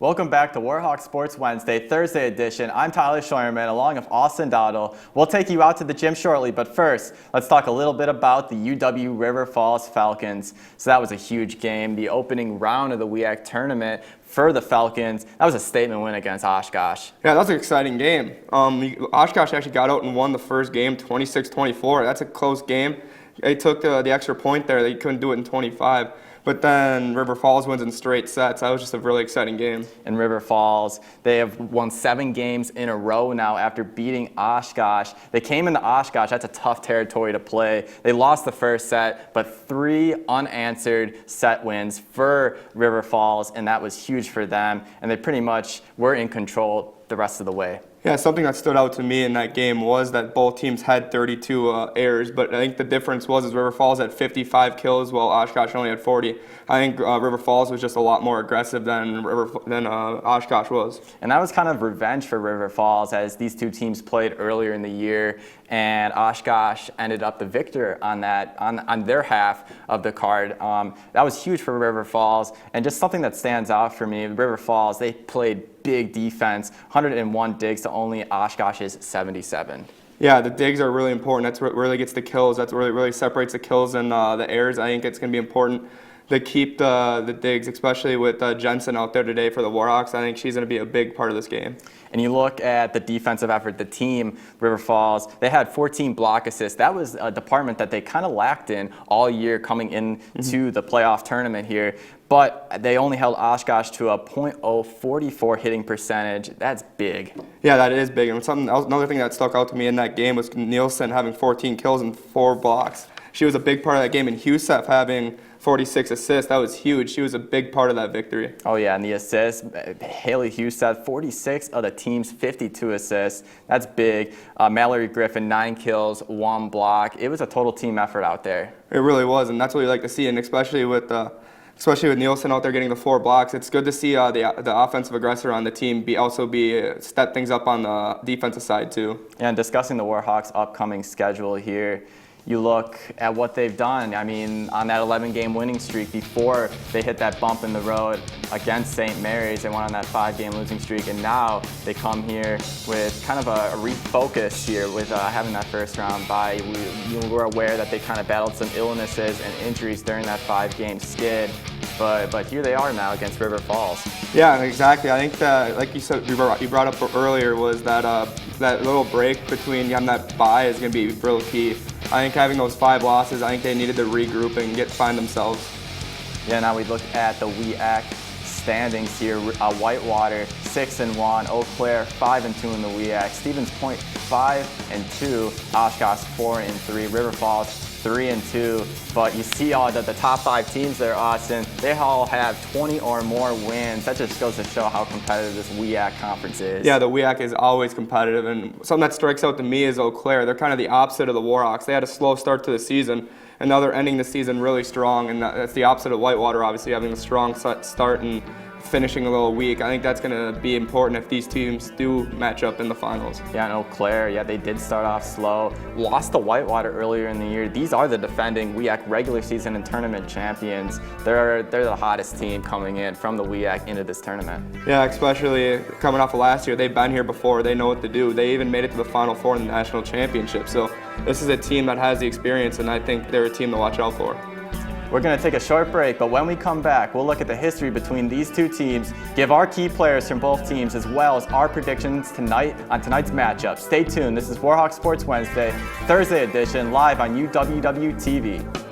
Welcome back to Warhawk Sports Wednesday, Thursday edition. I'm Tyler Scheuermann, along with Austin Dowdall. We'll take you out to the gym shortly, but first, let's talk a little bit about the UW River Falls Falcons. So that was a huge game, the opening round of the WEAC tournament for the Falcons. That was a statement win against Oshkosh. Yeah, that was an exciting game. Oshkosh actually got out and won the first game 26-24. That's a close game. They took the extra point there. They couldn't do it in 25. But then River Falls wins in straight sets. That was just a really exciting game. And River Falls, they have won 7 games in a row now after beating Oshkosh. They came into Oshkosh. That's a tough territory to play. They lost the first set, but 3 unanswered set wins for River Falls, and that was huge for them. And they pretty much were in control the rest of the way. Yeah, something that stood out to me in that game was that both teams had 32 errors, but I think the difference was River Falls had 55 kills while Oshkosh only had 40. I think River Falls was just a lot more aggressive than Oshkosh was. And that was kind of revenge for River Falls as these two teams played earlier in the year, and Oshkosh ended up the victor on that on their half of the card. That was huge for River Falls, and just something that stands out for me, River Falls, they played big defense, 101 digs to only Oshkosh's 77. Yeah, the digs are really important. That's what really gets the kills. That's what really separates the kills and the errors. I think it's going to be important to keep the digs, especially with Jensen out there today for the Warhawks. I think she's going to be a big part of this game. And you look at the defensive effort, the team, River Falls, they had 14 block assists. That was a department that they kind of lacked in all year coming into the playoff tournament here. But they only held Oshkosh to a .044 hitting percentage. That's big. Yeah, that is big. And another thing that stuck out to me in that game was Nielsen having 14 kills and 4 blocks. She was a big part of that game. And Husef having 46 assists, that was huge. She was a big part of that victory. Oh, yeah, and the assists, Haley Husef, 46 of the team's 52 assists. That's big. Mallory Griffin, 9 kills, 1 block. It was a total team effort out there. It really was, and that's what you like to see, and especially with Nielsen out there getting the 4 blocks. It's good to see the offensive aggressor on the team step things up on the defensive side too. Yeah, and discussing the Warhawks' upcoming schedule here, you look at what they've done. I mean, on that 11-game winning streak before they hit that bump in the road against St. Mary's, they went on that 5-game losing streak, and now they come here with kind of a refocus here with having that first-round bye. You were aware that they kind of battled some illnesses and injuries during that 5-game skid, but here they are now against River Falls. Yeah, exactly. I think that, like you said, you brought up earlier, was that little break between that bye is going to be real key. I think having those 5 losses, I think they needed to regroup and find themselves. Yeah, now we look at the WEAC standings here. Whitewater 6-1, Eau Claire 5-2 in the WEAC, Stevens Point 5-2, Oshkosh 4-3, River Falls 3-2. But you see all the top 5 teams there, Austin, they all have 20 or more wins. That just goes to show how competitive this WEAC conference is. Yeah, the WEAC is always competitive, and something that strikes out to me is Eau Claire. They're kind of the opposite of the Warhawks. They had a slow start to the season, and now they're ending the season really strong, and that's the opposite of Whitewater, obviously, having a strong start and finishing a little weak. I think that's going to be important if these teams do match up in the finals. Yeah, and Eau Claire, yeah, they did start off slow. Lost to Whitewater earlier in the year. These are the defending WEAC regular season and tournament champions. They're the hottest team coming in from the WEAC into this tournament. Yeah, especially coming off of last year. They've been here before. They know what to do. They even made it to the Final Four in the national championship. So this is a team that has the experience, and I think they're a team to watch out for. We're going to take a short break, but when we come back, we'll look at the history between these two teams, give our key players from both teams, as well as our predictions tonight on tonight's matchup. Stay tuned. This is Warhawk Sports Wednesday, Thursday edition, live on UWW TV.